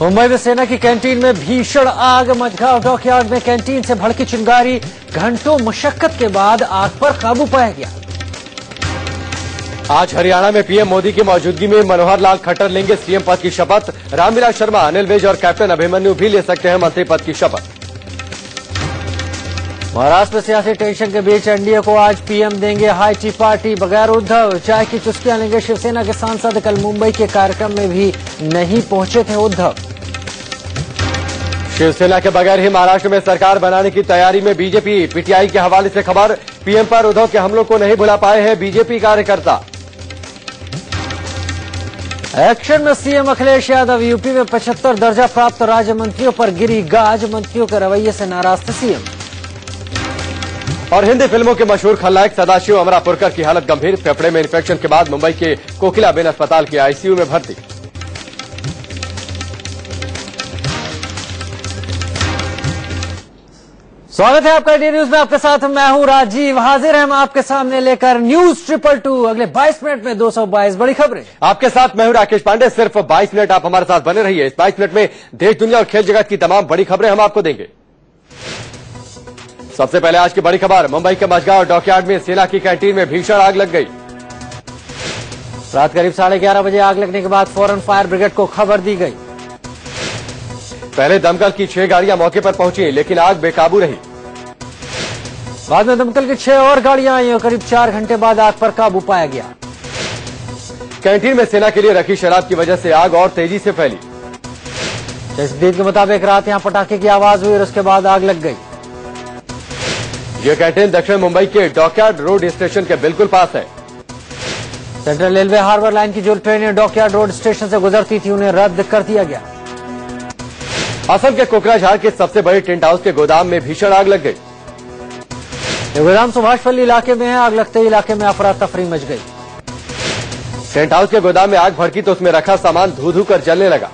मुंबई में सेना की कैंटीन में भीषण आग। मझगांव डॉकयार्ड में कैंटीन से भड़की चिंगारी। घंटों मशक्कत के बाद आग पर काबू पाया गया। आज हरियाणा में पीएम मोदी की मौजूदगी में मनोहर लाल खट्टर लेंगे सीएम पद की शपथ। रामविलास शर्मा, अनिल विज और कैप्टन अभिमन्यु भी ले सकते हैं मंत्री पद की शपथ। महाराष्ट्र में सियासी टेंशन के बीच एनडीए को आज पीएम देंगे हाई टी पार्टी। बगैर उद्धव चाय की चुस्कियां लेंगे शिवसेना के सांसद। कल मुंबई के कार्यक्रम में भी नहीं पहुंचे थे उद्धव। शिवसेना के बगैर ही महाराष्ट्र में सरकार बनाने की तैयारी में बीजेपी। पीटीआई के हवाले से खबर, पीएम पर उद्धव के हमलों को नहीं भुला पाए हैं बीजेपी कार्यकर्ता। एक्शन में सीएम अखिलेश यादव। यूपी में 75 दर्जा प्राप्त राज्य मंत्रियों पर गिरी गाज। मंत्रियों के रवैये से नाराज थे सीएम। और हिंदी फिल्मों के मशहूर खलनायक सदाशिव अमरापुरकर की हालत गंभीर। फेफड़े में इन्फेक्शन के बाद मुंबई के कोकिलाबेन अस्पताल के आईसीयू में भर्ती। स्वागत है आपका इंडिया न्यूज में। आपके साथ मैं हूं राजीव। हाजिर हैं हम आपके सामने लेकर न्यूज 222। अगले 22 मिनट में 222 बड़ी खबरें। आपके साथ मैं हूं राकेश पांडे। सिर्फ 22 मिनट आप हमारे साथ बने रहिए। इस 22 मिनट में देश, दुनिया और खेल जगत की तमाम बड़ी खबरें हम आपको देंगे। सबसे पहले आज की बड़ी खबर, मुंबई के मझगांव डॉकयार्ड में सेना की कैंटीन में भीषण आग लग गई। रात करीब 11:30 बजे आग लगने के बाद फौरन फायर ब्रिगेड को खबर दी गई। पहले दमकल की 6 गाड़ियां मौके पर पहुंची, लेकिन आग बेकाबू रही। बाद में दमकल की 6 और गाड़ियां आई और करीब 4 घंटे बाद आग पर काबू पाया गया। कैंटीन में सेना के लिए रखी शराब की वजह से आग और तेजी से फैली। तस्दीक के मुताबिक रात यहां पटाखे की आवाज हुई और उसके बाद आग लग गई। यह कैंटीन दक्षिण मुंबई के डॉकयार्ड रोड स्टेशन के बिल्कुल पास है। सेंट्रल रेलवे हार्बर लाइन की जो ट्रेनें डॉकयार्ड रोड स्टेशन से गुजरती थी उन्हें रद्द कर दिया गया। असम के कोकराझार के सबसे बड़े टेंट हाउस के गोदाम में भीषण आग लग गई। ये गोदाम सुभाषपल्ली इलाके में है। आग लगते ही इलाके में अफरा तफरी मच गई। टेंट हाउस के गोदाम में आग भड़की तो उसमें रखा सामान धू धू कर जलने लगा।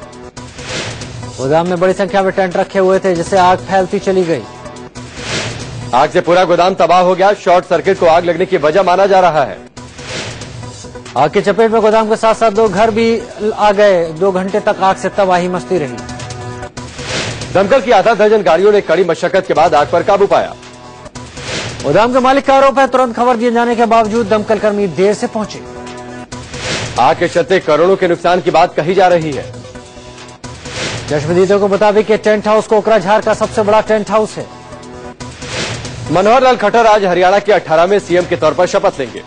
गोदाम में बड़ी संख्या में टेंट रखे हुए थे जिससे आग फैलती चली गई। आग से पूरा गोदाम तबाह हो गया। शॉर्ट सर्किट को आग लगने की वजह माना जा रहा है। आग की चपेट में गोदाम के साथ साथ 2 घर भी आ गए। 2 घंटे तक आग से तबाही मचती रही। दमकल की आधा दर्जन गाड़ियों ने कड़ी मशक्कत के बाद आग पर काबू पाया। गोदाम के मालिक का आरोप है तुरंत खबर दिए जाने के बावजूद दमकल कर्मी देर से पहुंचे। आग के चलते करोड़ों के नुकसान की बात कही जा रही है। चश्मदीदों के मुताबिक ये टेंट हाउस कोकराझार का सबसे बड़ा टेंट हाउस है। मनोहर लाल खट्टर आज हरियाणा के 18वें सीएम के तौर पर शपथ लेंगे।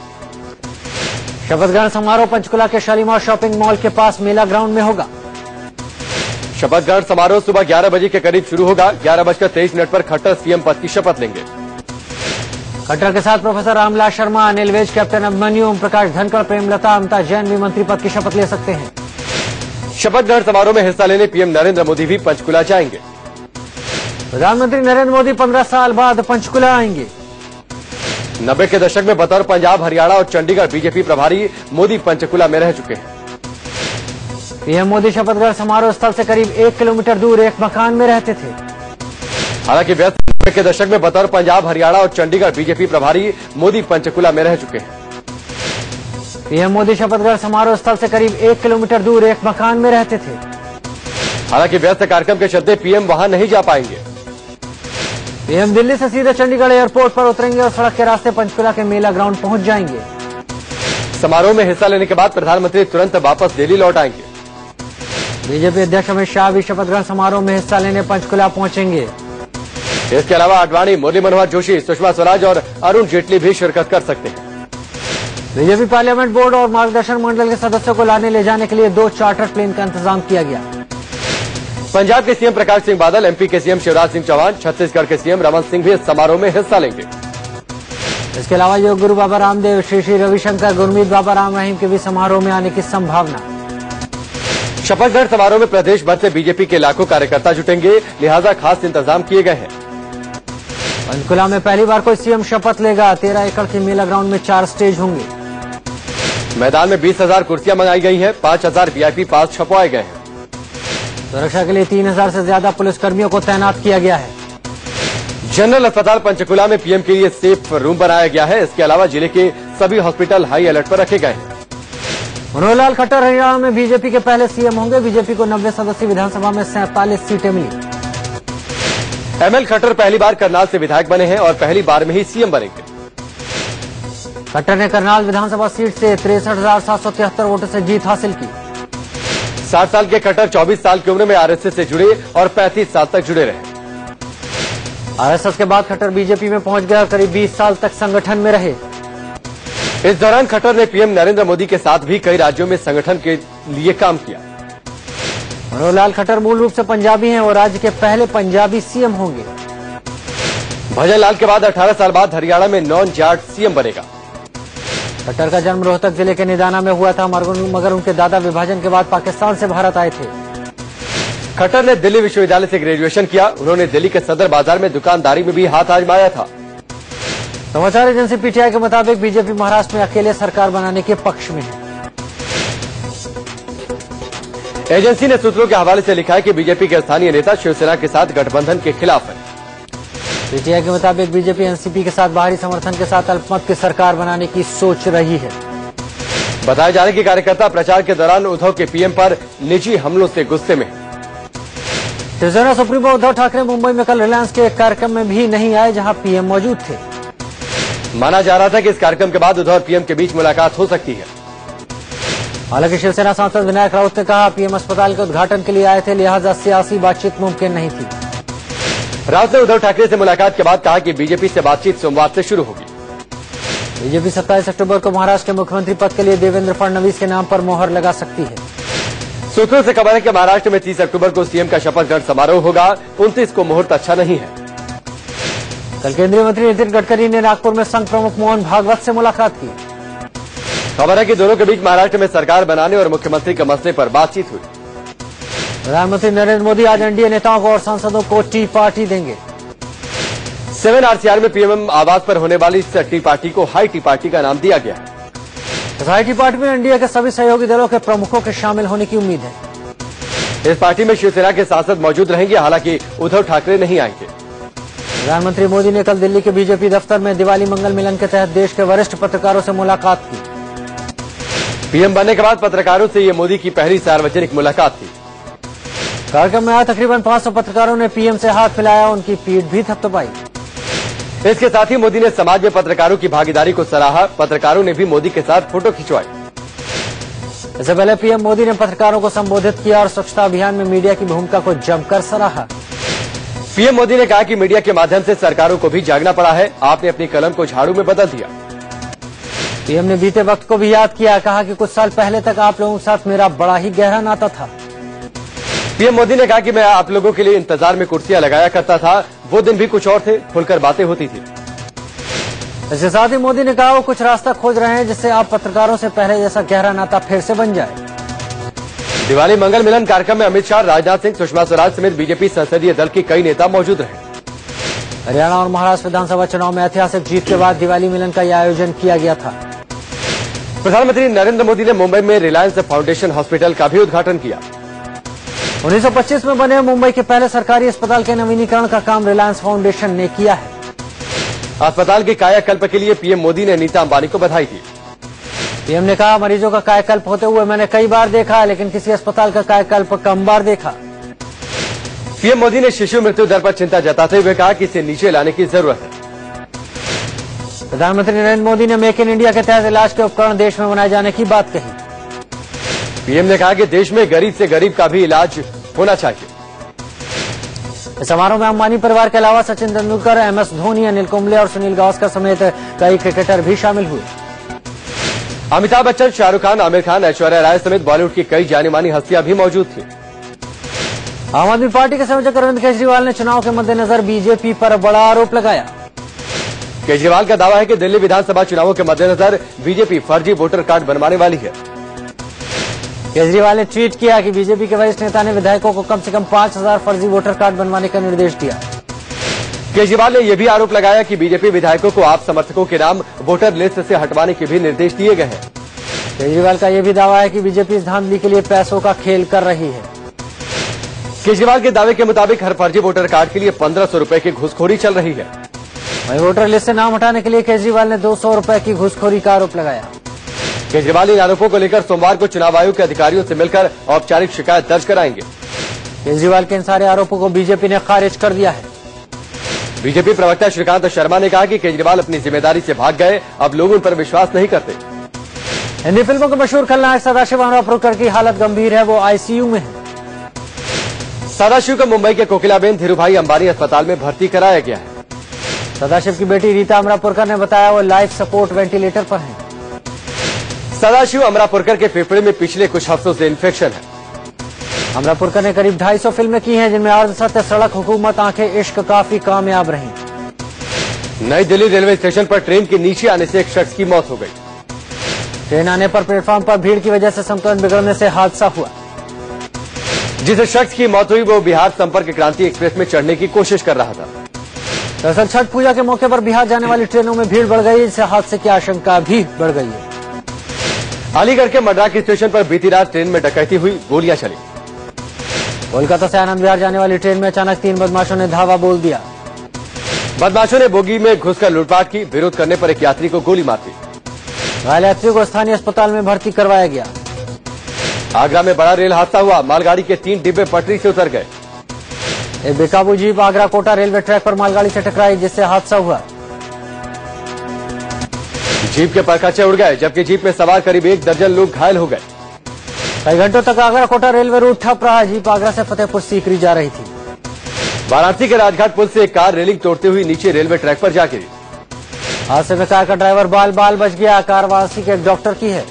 शपथ ग्रहण समारोह पंचकुला के शालीमार शॉपिंग मॉल के पास मेला ग्राउंड में होगा। शपथ ग्रहण समारोह सुबह 11 बजे के करीब शुरू होगा। 11:23 पर खट्टर सीएम पद की शपथ लेंगे। खट्टर के साथ प्रोफेसर रामविलास शर्मा, अनिल विज, कैप्टन अभिमन्यु, ओम प्रकाश धनखड़, प्रेमलता, अमिता जैन भी मंत्री पद की शपथ ले सकते हैं। शपथ ग्रहण समारोह में हिस्सा लेने पीएम नरेंद्र मोदी भी पंचकुला जाएंगे। प्रधानमंत्री नरेंद्र मोदी 15 साल बाद पंचकुला आएंगे। 90 के दशक में बतौर पंजाब, हरियाणा और चंडीगढ़ बीजेपी प्रभारी मोदी पंचकुला में रह चुके हैं। पीएम मोदी शपथ ग्रहण समारोह स्थल से करीब 1 किलोमीटर दूर एक मकान में रहते थे। हालांकि व्यस्त 90 के दशक में बतौर पंजाब, हरियाणा और चंडीगढ़ बीजेपी प्रभारी मोदी पंचकुला में रह चुके हैं। पीएम मोदी शपथ ग्रहण समारोह स्थल से करीब 1 किलोमीटर दूर एक मकान में रहते थे। हालांकि व्यस्त कार्यक्रम के चलते पीएम वहां नहीं जा पाएंगे। पीएम दिल्ली से सीधे चंडीगढ़ एयरपोर्ट पर उतरेंगे और सड़क के रास्ते पंचकुला के मेला ग्राउंड पहुंच जाएंगे। समारोह में हिस्सा लेने के बाद प्रधानमंत्री तुरंत वापस दिल्ली लौट आएंगे। बीजेपी अध्यक्ष अमित शाह भी शपथ ग्रहण समारोह में हिस्सा लेने पंचकुला पहुंचेंगे। इसके अलावा आडवाणी, मुरली मनोहर जोशी, सुषमा स्वराज और अरुण जेटली भी शिरकत कर सकते हैं। बीजेपी पार्लियामेंट बोर्ड और मार्गदर्शन मंडल के सदस्यों को लाने ले जाने के लिए 2 चार्टर प्लेन का इंतजाम किया गया। पंजाब के सीएम प्रकाश सिंह बादल, एमपी के सीएम शिवराज सिंह चौहान, छत्तीसगढ़ के सीएम रमन सिंह भी इस समारोह में हिस्सा लेंगे। इसके अलावा योग गुरु बाबा रामदेव, श्री श्री रविशंकर, गुरमीत बाबा राम रहीम के भी समारोह में आने की संभावना। शपथ ग्रहण समारोह में प्रदेश भर से बीजेपी के लाखों कार्यकर्ता जुटेंगे, लिहाजा खास इंतजाम किए गए हैं। पंचकुला में पहली बार कोई सीएम शपथ लेगा। 13 एकड़ के मेला ग्राउंड में 4 स्टेज होंगे। मैदान में 20,000 कुर्सियां मंगाई गई हैं। 5,000 वीआईपी पास छपवाए गए हैं। सुरक्षा के लिए 3,000 से ज्यादा पुलिसकर्मियों को तैनात किया गया है। जनरल अस्पताल पंचकुला में पीएम के लिए सेफ रूम बनाया गया है। इसके अलावा जिले के सभी हॉस्पिटल हाई अलर्ट पर रखे गए हैं। मनोहर लाल खट्टर हरियाणा में बीजेपी के पहले सीएम होंगे। बीजेपी को 90 सदस्यीय विधानसभा में 47 सीटें मिली। एमएल खट्टर पहली बार करनाल से विधायक बने हैं और पहली बार में ही सीएम बनेंगे। खट्टर ने करनाल विधानसभा सीट से 63,773 वोटों से जीत हासिल की। 60 साल के खट्टर 24 साल की उम्र में आरएसएस से जुड़े और 35 साल तक जुड़े रहे। आरएसएस के बाद खट्टर बीजेपी में पहुंच गया। करीब 20 साल तक संगठन में रहे। इस दौरान खट्टर ने पीएम नरेंद्र मोदी के साथ भी कई राज्यों में संगठन के लिए काम किया। मनोहर लाल खट्टर मूल रूप से पंजाबी हैं और राज्य के पहले पंजाबी सीएम होंगे। भजन लाल के बाद 18 साल बाद हरियाणा में नॉन जाट सीएम बनेगा। खट्टर का जन्म रोहतक जिले के निदाना में हुआ था, मगर उनके दादा विभाजन के बाद पाकिस्तान से भारत आए थे। खट्टर ने दिल्ली विश्वविद्यालय से ग्रेजुएशन किया। उन्होंने दिल्ली के सदर बाजार में दुकानदारी में भी हाथ आजमाया था। समाचार एजेंसी पीटीआई के मुताबिक बीजेपी महाराष्ट्र में अकेले सरकार बनाने के पक्ष में है। एजेंसी ने सूत्रों के हवाले से लिखा है कि बीजेपी के स्थानीय नेता शिवसेना के साथ गठबंधन के खिलाफ है। पीटीआई के मुताबिक बीजेपी एनसीपी के साथ बाहरी समर्थन के साथ अल्पमत की सरकार बनाने की सोच रही है। बताए जा रहे कि कार्यकर्ता प्रचार के दौरान उद्धव के पीएम पर निजी हमलों से गुस्से में है। शिवसेना सुप्रीमो उद्धव ठाकरे मुंबई में कल रिलायंस के एक कार्यक्रम में भी नहीं आए, जहां पीएम मौजूद थे। माना जा रहा था कि इस कार्यक्रम के बाद उद्धव और पीएम के बीच मुलाकात हो सकती है। हालांकि शिवसेना सांसद विनायक राउत ने कहा, पीएम अस्पताल के उद्घाटन के लिए आए थे, लिहाजा सियासी बातचीत मुमकिन नहीं थी। राउत ने उद्धव ठाकरे से मुलाकात के बाद कहा कि बीजेपी से बातचीत सोमवार से शुरू होगी। बीजेपी 27 अक्टूबर को महाराष्ट्र के मुख्यमंत्री पद के लिए देवेंद्र फडणवीस के नाम पर मोहर लगा सकती है। सूत्रों से खबर है कि महाराष्ट्र में 30 अक्टूबर को सीएम का शपथ ग्रहण समारोह होगा। 29 को मुहूर्त अच्छा नहीं है। कल केंद्रीय मंत्री नितिन गडकरी ने नागपुर में संघ प्रमुख मोहन भागवत से मुलाकात की। खबर है कि दोनों के बीच महाराष्ट्र में सरकार बनाने और मुख्यमंत्री के मसले पर बातचीत हुई। प्रधानमंत्री नरेंद्र मोदी आज एनडीए नेताओं को और सांसदों को टी पार्टी देंगे। 7 RCR में पीएम आवास पर होने वाली इस टी पार्टी को हाई टी पार्टी का नाम दिया गया है। इस हाई टी पार्टी में एनडीए के सभी सहयोगी दलों के प्रमुखों के शामिल होने की उम्मीद है। इस पार्टी में शिवसेना के सांसद मौजूद रहेंगे, हालांकि उद्धव ठाकरे नहीं आएंगे। प्रधानमंत्री मोदी ने कल दिल्ली के बीजेपी दफ्तर में दिवाली मंगल मिलन के तहत देश के वरिष्ठ पत्रकारों से मुलाकात की। पीएम बनने के बाद पत्रकारों से ये मोदी की पहली सार्वजनिक मुलाकात थी। कार्यक्रम में आए तकरीबन 500 पत्रकारों ने पीएम से हाथ मिलाया, उनकी पीठ भी थपथपाई। इसके साथ ही मोदी ने समाज में पत्रकारों की भागीदारी को सराहा। पत्रकारों ने भी मोदी के साथ फोटो खिंचवाई। इससे पहले पीएम मोदी ने पत्रकारों को संबोधित किया और स्वच्छता अभियान में मीडिया की भूमिका को जमकर सराहा। पीएम मोदी ने कहा कि मीडिया के माध्यम से सरकारों को भी जागना पड़ा है। आपने अपनी कलम को झाड़ू में बदल दिया। पीएम ने बीते वक्त को भी याद किया, कहा कि कुछ साल पहले तक आप लोगों के साथ मेरा बड़ा ही गहरा नाता था। पीएम मोदी ने कहा कि मैं आप लोगों के लिए इंतजार में कुर्सियां लगाया करता था, वो दिन भी कुछ और थे, खुलकर बातें होती थी। इसके साथ ही मोदी ने कहा वो कुछ रास्ता खोज रहे हैं जिससे आप पत्रकारों से पहले जैसा गहरा नाता फिर से बन जाए। दिवाली मंगल मिलन कार्यक्रम में अमित शाह, राजनाथ सिंह, सुषमा स्वराज समेत बीजेपी संसदीय दल के कई नेता मौजूद रहे। हरियाणा और महाराष्ट्र विधानसभा चुनाव में ऐतिहासिक जीत के बाद दिवाली मिलन का यह आयोजन किया गया था। प्रधानमंत्री नरेंद्र मोदी ने मुंबई में रिलायंस फाउंडेशन हॉस्पिटल का भी उद्घाटन किया। 1925 में बने मुंबई के पहले सरकारी अस्पताल के नवीनीकरण का काम रिलायंस फाउंडेशन ने किया है। अस्पताल के कायाकल्प के लिए पीएम मोदी ने नीता अंबानी को बधाई दी। पीएम ने कहा, मरीजों का कायाकल्प होते हुए मैंने कई बार देखा, लेकिन किसी अस्पताल का कायाकल्प कम बार देखा। पीएम मोदी ने शिशु मृत्यु दर पर चिंता जताते हुए कहा कि इसे नीचे लाने की जरूरत है। प्रधानमंत्री नरेंद्र मोदी ने मेक इन इंडिया के तहत इलाज के उपकरण देश में बनाए जाने की बात कही। पीएम ने कहा कि देश में गरीब से गरीब का भी इलाज होना चाहिए। इस समारोह में अंबानी परिवार के अलावा सचिन तेंदुलकर, MS धोनी, अनिल कुंबले और सुनील गावस्कर समेत कई क्रिकेटर भी शामिल हुए। अमिताभ बच्चन, शाहरुख खान, आमिर खान, ऐश्वर्या राय समेत बॉलीवुड की कई जानी मानी हस्तियां भी मौजूद थी। आम आदमी पार्टी के संयोजक अरविंद केजरीवाल ने चुनाव के मद्देनजर बीजेपी पर बड़ा आरोप लगाया। केजरीवाल का दावा है कि दिल्ली विधानसभा चुनावों के मद्देनजर बीजेपी फर्जी वोटर कार्ड बनवाने वाली है। केजरीवाल ने ट्वीट किया कि बीजेपी के वरिष्ठ नेता ने विधायकों को कम से कम 5000 फर्जी वोटर कार्ड बनवाने का निर्देश दिया। केजरीवाल ने यह भी आरोप लगाया कि बीजेपी विधायकों को आप समर्थकों के नाम वोटर लिस्ट से हटवाने के भी निर्देश दिए गए हैं। केजरीवाल का यह भी दावा है कि बीजेपी इस धांधली के लिए पैसों का खेल कर रही है। केजरीवाल के दावे के मुताबिक हर फर्जी वोटर कार्ड के लिए 1500 रुपए की घूसखोरी चल रही है। वहीं वोटर लिस्ट से नाम हटाने के लिए केजरीवाल ने 200 रुपए की घूसखोरी का आरोप लगाया। केजरीवाल इन आरोपों को लेकर सोमवार को चुनाव आयोग के अधिकारियों से मिलकर औपचारिक शिकायत दर्ज कराएंगे। केजरीवाल के इन सारे आरोपों को बीजेपी ने खारिज कर दिया है। बीजेपी प्रवक्ता श्रीकांत शर्मा ने कहा कि केजरीवाल अपनी जिम्मेदारी से भाग गए, अब लोग उन पर विश्वास नहीं करते। हिंदी फिल्मों के मशहूर खलनायक सदाशिव अमरापुरकर की हालत गंभीर है, वो आईसीयू में है। सदाशिव को मुंबई के कोकिलाबेन धीरूभाई अंबानी अस्पताल में भर्ती कराया गया है। सदाशिव की बेटी रीता अमरापुरकर ने बताया वो लाइफ सपोर्ट वेंटिलेटर पर हैं। सदाशिव अमरापुरकर के फेफड़े में पिछले कुछ हफ्तों से इन्फेक्शन है। अमरापुरकर ने करीब 250 फिल्में की हैं, जिनमें अर्धसत्य, सड़क, हुकूमत, आंखें इश्क काफी कामयाब रही। नई दिल्ली रेलवे स्टेशन पर ट्रेन के नीचे आने से एक शख्स की मौत हो गई। ट्रेन आने पर प्लेटफॉर्म पर भीड़ की वजह से संतुलन बिगड़ने से हादसा हुआ। जिस शख्स की मौत हुई वो बिहार संपर्क क्रांति एक्सप्रेस में चढ़ने की कोशिश कर रहा था। दरअसल छठ पूजा के मौके पर बिहार जाने वाली ट्रेनों में भीड़ बढ़ गई, जिससे हादसे की आशंका भी बढ़ गई है। अलीगढ़ के मड्राकी स्टेशन पर बीती रात ट्रेन में डकैती हुई, गोलियां चली। कोलकाता से आनंद विहार जाने वाली ट्रेन में अचानक 3 बदमाशों ने धावा बोल दिया। बदमाशों ने बोगी में घुसकर लूटपाट की, विरोध करने पर एक यात्री को गोली मार दी। घायल यात्रियों को स्थानीय अस्पताल में भर्ती करवाया गया। आगरा में बड़ा रेल हादसा हुआ, मालगाड़ी के 3 डिब्बे पटरी से उतर गए। एक बेकाबू jeep Agra Kota railway track पर मालगाड़ी से टकराई, जिससे हादसा हुआ। जीप के परखच्चे उड़ गए, जबकि जीप में सवार करीब 1 दर्जन लोग घायल हो गए। कई घंटों तक आगरा कोटा रेलवे रूट ठप रहा। जीप आगरा से फतेहपुर सीकरी जा रही थी। वाराणसी के राजघाट पुल से एक कार रेलिंग तोड़ते हुए नीचे रेलवे ट्रैक पर जा गिरी। हादसे में कार का ड्राइवर बाल बाल बच गया। कार वाराणसी के एक डॉक्टर की है।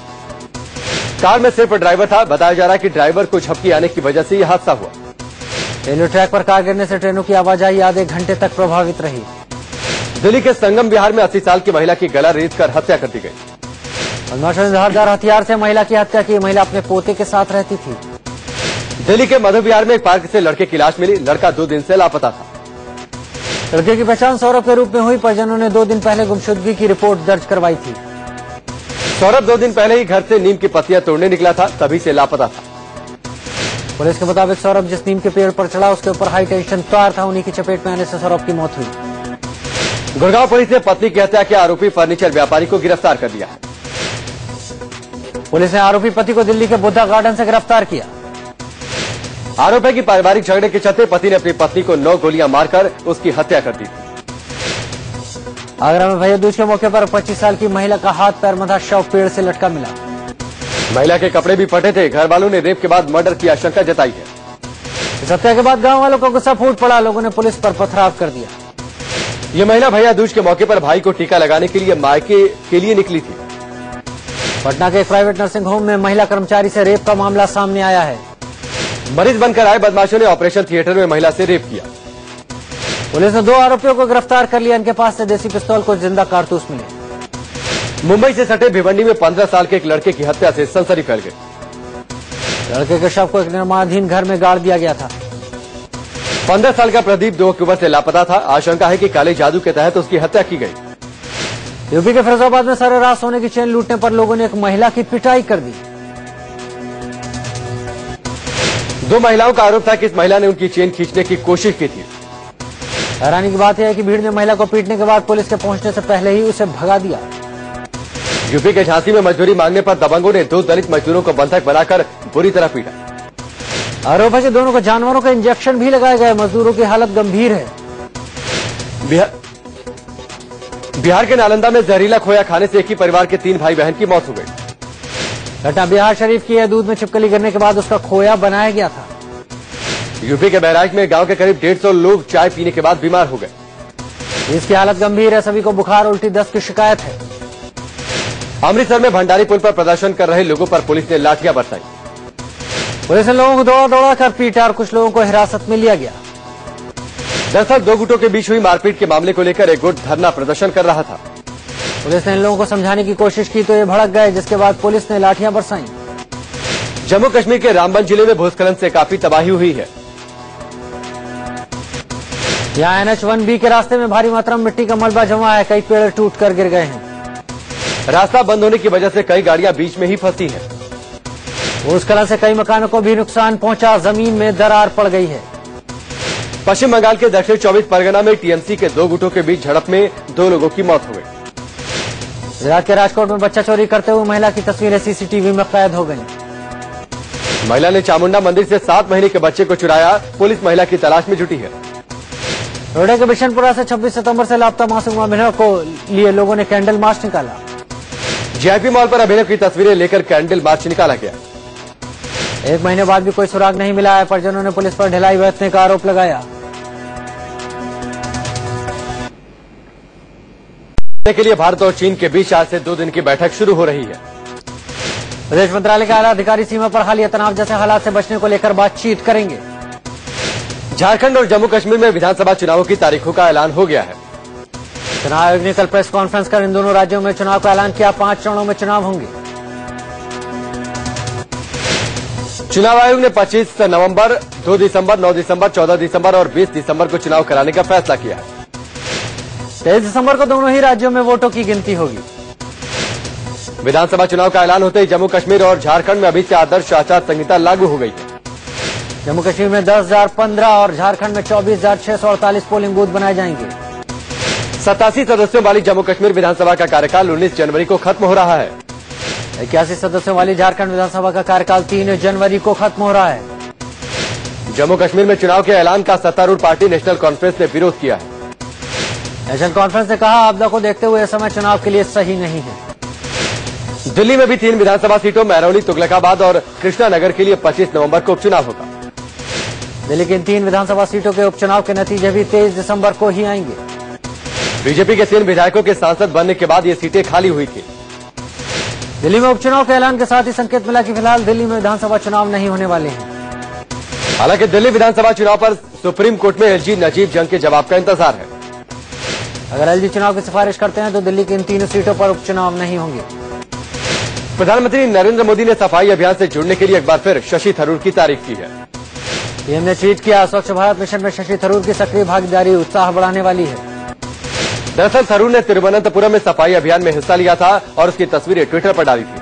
कार में सिर्फ ड्राइवर था। बताया जा रहा है कि ड्राइवर को झपकी आने की वजह से यह हादसा हुआ। रेलवे ट्रैक पर कार गिरने से ट्रेनों की आवाजाही आधे घंटे तक प्रभावित रही। दिल्ली के संगम विहार में 80 साल की महिला की गला रेत कर हत्या कर दी गई। बदमाशों ने धारदार हथियार से महिला की हत्या की। महिला अपने पोते के साथ रहती थी। दिल्ली के मधु विहार में एक पार्क से लड़के की लाश मिली। लड़का 2 दिन से लापता था। लड़के की पहचान सौरभ के रूप में हुई। परिजनों ने 2 दिन पहले गुमशुदगी की रिपोर्ट दर्ज करवाई थी। सौरभ 2 दिन पहले ही घर से नीम की पत्तियां तोड़ने निकला था, तभी से लापता था। पुलिस के मुताबिक सौरभ जिस नीम के पेड़ पर चढ़ा उसके ऊपर हाई टेंशन तार था। उन्हीं की चपेट में आने से सौरभ की मौत हुई। गुड़गांव पुलिस ने पत्नी की हत्या के आरोपी फर्नीचर व्यापारी को गिरफ्तार कर लिया है। पुलिस ने आरोपी पति को दिल्ली के बुद्धा गार्डन से गिरफ्तार किया। आरोप है कि पारिवारिक झगड़े के चलते पति ने अपनी पत्नी को 9 गोलियां मारकर उसकी हत्या कर दी थी। आगरा में भैया दूज के मौके पर 25 साल की महिला का हाथ पैर बंधा शव पेड़ से लटका मिला। महिला के कपड़े भी फटे थे। घर वालों ने रेप के बाद मर्डर की आशंका जताई है। इस हत्या के बाद गांव वालों को गुस्सा फूट पड़ा। लोगों ने पुलिस पर पथराव कर दिया। ये महिला भैया दूज के मौके पर भाई को टीका लगाने के लिए मायके के लिए निकली थी। पटना के एक प्राइवेट नर्सिंग होम में महिला कर्मचारी से रेप का मामला सामने आया है। मरीज बनकर आए बदमाशों ने ऑपरेशन थिएटर में महिला से रेप किया। पुलिस ने 2 आरोपियों को गिरफ्तार कर लिया। इनके पास से देसी पिस्तौल को जिंदा कारतूस मिले। मुंबई से सटे भिवंडी में 15 साल के एक लड़के की हत्या से सनसनी फैल गई। लड़के के शव को एक निर्माणाधीन घर में गाड़ दिया गया था। 15 साल का प्रदीप 2 अक्टूबर से लापता था। आशंका है कि काले जादू के तहत उसकी हत्या की गई। यूपी के फिरोजाबाद में सरेरास सोने की चेन लूटने पर लोगों ने एक महिला की पिटाई कर दी। 2 महिलाओं का आरोप था कि इस महिला ने उनकी चेन खींचने की कोशिश की थी। हैरानी की बात यह है कि भीड़ ने महिला को पीटने के बाद पुलिस के पहुंचने से पहले ही उसे भगा दिया। यूपी के झांसी में मजदूरी मांगने पर दबंगों ने 2 दलित मजदूरों को बंधक बनाकर बुरी तरह पीटा। आरोप है कि दोनों को जानवरों का इंजेक्शन भी लगाए गए। मजदूरों की हालत गंभीर है। बिहार के नालंदा में जहरीला खोया खाने से एक ही परिवार के 3 भाई बहन की मौत हो गई। घटना बिहार शरीफ की है। दूध में छिपकली गिरने के बाद उसका खोया बनाया गया था। यूपी के बहराइच में गांव के करीब 150 लोग चाय पीने के बाद बीमार हो गए। इसकी हालत गंभीर है। सभी को बुखार, उल्टी, दस्त की शिकायत है। अमृतसर में भंडारी पुल पर प्रदर्शन कर रहे लोगों पर पुलिस ने लाठियां बरसाई। पुलिस ने लोगों को दौड़ा कर पीटा और कुछ लोगों को हिरासत में लिया गया। दरअसल 2 गुटों के बीच हुई मारपीट के मामले को लेकर एक गुट धरना प्रदर्शन कर रहा था। पुलिस ने इन लोगों को समझाने की कोशिश की तो ये भड़क गए, जिसके बाद पुलिस ने लाठियां बरसाई। जम्मू कश्मीर के रामबन जिले में भूस्खलन से काफी तबाही हुई है। यहाँ NH-1B के रास्ते में भारी मात्रा में मिट्टी का मलबा जमा है। कई पेड़ टूट कर गिर गए हैं। रास्ता बंद होने की वजह से कई गाड़ियां बीच में ही फंसी हैं। भूस्खलन से कई मकानों को भी नुकसान पहुंचा। जमीन में दरार पड़ गई है। पश्चिम बंगाल के दक्षिण 24 परगना में टीएमसी के 2 गुटों के बीच झड़प में 2 लोगों की मौत हो गई। गुजरात के राजकोट में बच्चा चोरी करते हुए महिला की तस्वीरें सीसीटीवी में कैद हो गई। महिला ने चामुंडा मंदिर से 7 महीने के बच्चे को चुराया। पुलिस महिला की तलाश में जुटी है। नोएडा के बिशनपुरा से 26 सितंबर से लापता मासूम अभिनव को लिए लोगों ने कैंडल मार्च निकाला। जीआईपी मॉल पर अभिनव की तस्वीरें लेकर कैंडल मार्च निकाला गया। 1 महीने बाद भी कोई सुराग नहीं मिला है। परिजनों ने पुलिस पर ढिलाई बरतने का आरोप लगाया। के लिए भारत और चीन के बीच आज से 2 दिन की बैठक शुरू हो रही है। विदेश मंत्रालय के आला अधिकारी सीमा पर हालिया तनाव जैसे हालात से बचने को लेकर बातचीत करेंगे। झारखंड और जम्मू कश्मीर में विधानसभा चुनावों की तारीखों का ऐलान हो गया है। चुनाव आयोग ने कल प्रेस कॉन्फ्रेंस कर इन दोनों राज्यों में चुनाव का ऐलान किया। 5 चरणों में चुनाव होंगे। चुनाव आयोग ने 25 नवंबर, 2 दिसंबर, 9 दिसंबर, 14 दिसंबर और 20 दिसंबर को चुनाव कराने का फैसला किया है। 23 दिसंबर को दोनों ही राज्यों में वोटों की गिनती होगी। विधानसभा चुनाव का ऐलान होते ही जम्मू कश्मीर और झारखंड में अभी से आदर्श आचार संहिता लागू हो गई है। जम्मू कश्मीर में 10,015 और झारखंड में 24,648 पोलिंग बूथ बनाए जाएंगे। 87 सदस्यों वाली जम्मू कश्मीर विधानसभा का कार्यकाल 19 जनवरी को खत्म हो रहा है। 81 सदस्यों वाली झारखंड विधानसभा का कार्यकाल 3 जनवरी को खत्म हो रहा है। जम्मू कश्मीर में चुनाव के ऐलान का सत्तारूढ़ पार्टी नेशनल कॉन्फ्रेंस ने विरोध किया है। नेशनल कॉन्फ्रेंस ने कहा, आपदा को देखते हुए यह समय चुनाव के लिए सही नहीं है। दिल्ली में भी 3 विधानसभा सीटों महरौली, तुगलकाबाद और कृष्णानगर के लिए 25 नवंबर को उपचुनाव होगा। दिल्ली की इन 3 विधानसभा सीटों के उपचुनाव के नतीजे भी 23 दिसंबर को ही आएंगे। बीजेपी के 3 विधायकों के सांसद बनने के बाद ये सीटें खाली हुई थी। दिल्ली में उपचुनाव के ऐलान के साथ ही संकेत मिला कि फिलहाल दिल्ली में विधानसभा चुनाव नहीं होने वाले हैं। हालांकि दिल्ली विधानसभा चुनाव पर सुप्रीम कोर्ट में एलजी नजीब जंग के जवाब का इंतजार है। अगर एलजी चुनाव की सिफारिश करते हैं तो दिल्ली की इन 3 सीटों पर उपचुनाव नहीं होंगे। प्रधानमंत्री नरेंद्र मोदी ने सफाई अभियान से जुड़ने के लिए एक बार फिर शशि थरूर की तारीफ की है। पीएम ने ट्वीट किया, स्वच्छ भारत मिशन में शशि थरूर की सक्रिय भागीदारी उत्साह बढ़ाने वाली है। दरअसल थरूर ने तिरुवनंतपुरम में सफाई अभियान में हिस्सा लिया था और उसकी तस्वीरें ट्विटर पर डाली थी।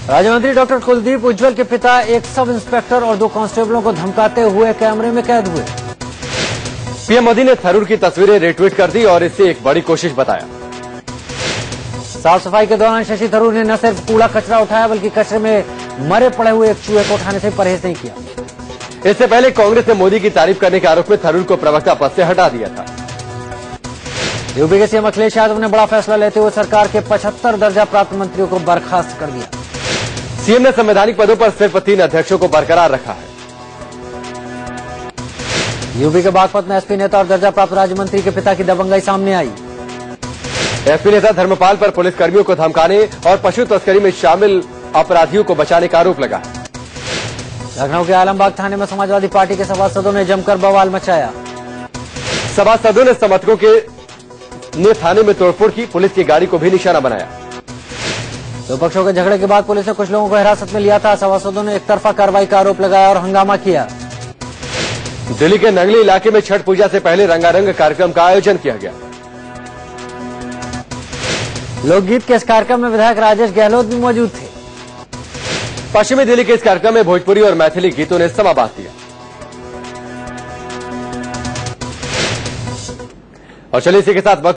राज्य मंत्री डॉक्टर कुलदीप उज्ज्वल के पिता एक सब इंस्पेक्टर और 2 कांस्टेबलों को धमकाते हुए कैमरे में कैद हुए। पीएम मोदी ने थरूर की तस्वीरें रिट्वीट कर दी और इसे एक बड़ी कोशिश बताया। साफ सफाई के दौरान शशि थरूर ने न सिर्फ कूड़ा कचरा उठाया बल्कि कचरे में मरे पड़े हुए एक चूहे को उठाने से परहेज नहीं किया। इससे पहले कांग्रेस ने मोदी की तारीफ करने के आरोप में थरूर को प्रवक्ता पद से हटा दिया था। यूपी के सीएम अखिलेश यादव ने बड़ा फैसला लेते हुए सरकार के 75 दर्जा प्राप्त मंत्रियों को बर्खास्त कर दिया। सीएम ने संवैधानिक पदों पर सिर्फ 3 अध्यक्षों को बरकरार रखा है। यूपी के बागपत में एसपी नेता और दर्जा प्राप्त राज्य मंत्री के पिता की दबंगाई सामने आई। एसपी नेता धर्मपाल पर पुलिसकर्मियों को धमकाने और पशु तस्करी में शामिल अपराधियों को बचाने का आरोप लगा। लखनऊ के आलमबाग थाने में समाजवादी पार्टी के सभासदों ने जमकर बवाल मचाया। सभासदों ने समर्थकों ने थाने में तोड़फोड़ की, पुलिस की गाड़ी को भी निशाना बनाया। 2 पक्षों के झगड़े के बाद पुलिस ने कुछ लोगों को हिरासत में लिया था। सभासदों ने एक तरफा कार्रवाई का आरोप लगाया और हंगामा किया। दिल्ली के नंगली इलाके में छठ पूजा से पहले रंगारंग कार्यक्रम का आयोजन किया गया। लोकगीत के इस कार्यक्रम में विधायक राजेश गहलोत भी मौजूद थे। पश्चिमी दिल्ली के इस कार्यक्रम में भोजपुरी और मैथिली गीतों ने समा बांध दिया। और चलिए इसी के साथ